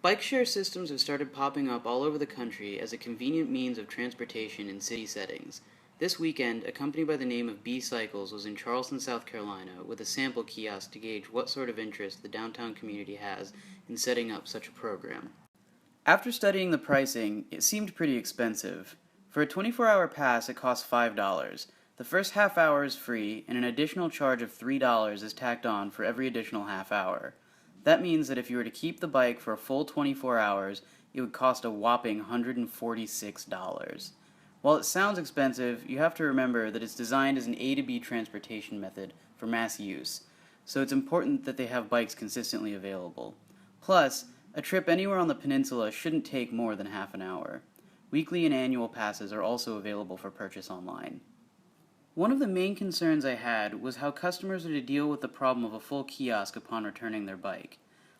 Bike share systems have started popping up all over the country as a convenient means of transportation in city settings. This weekend, a company by the name of B Cycles was in Charleston, South Carolina, with a sample kiosk to gauge what sort of interest the downtown community has in setting up such a program. After studying the pricing, it seemed pretty expensive. For a 24-hour pass, it costs $5. The first half hour is free, and an additional charge of $3 is tacked on for every additional half hour. That means that if you were to keep the bike for a full 24 hours, it would cost a whopping $146. While it sounds expensive, you have to remember that it's designed as an A to B transportation method for mass use, so it's important that they have bikes consistently available. Plus, a trip anywhere on the peninsula shouldn't take more than half an hour. Weekly and annual passes are also available for purchase online. One of the main concerns I had was how customers were to deal with the problem of a full kiosk upon returning their bike.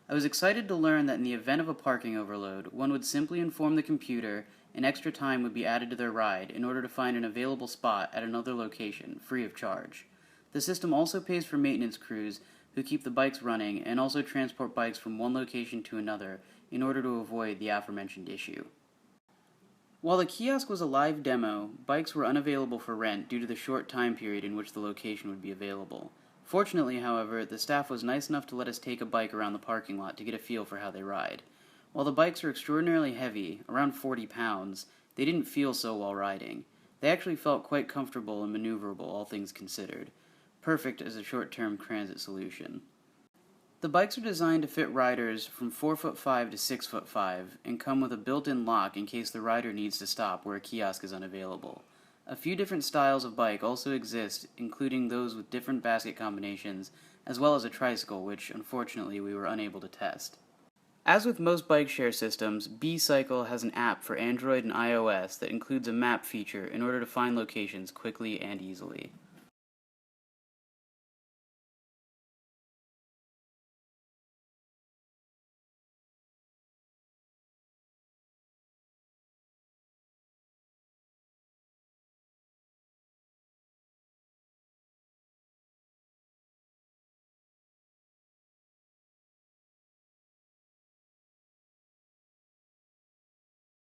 I was excited to learn that in the event of a parking overload, one would simply inform the computer and extra time would be added to their ride in order to find an available spot at another location, free of charge. The system also pays for maintenance crews who keep the bikes running and also transport bikes from one location to another in order to avoid the aforementioned issue. While the kiosk was a live demo, bikes were unavailable for rent due to the short time period in which the location would be available. Fortunately, however, the staff was nice enough to let us take a bike around the parking lot to get a feel for how they ride. While the bikes are extraordinarily heavy, around 40 pounds, they didn't feel so while riding. They actually felt quite comfortable and maneuverable, all things considered. Perfect as a short-term transit solution. The bikes are designed to fit riders from 4'5" to 6'5" and come with a built-in lock in case the rider needs to stop where a kiosk is unavailable. A few different styles of bike also exist, including those with different basket combinations, as well as a tricycle, which unfortunately we were unable to test. As with most bike share systems, B-Cycle has an app for Android and iOS that includes a map feature in order to find locations quickly and easily.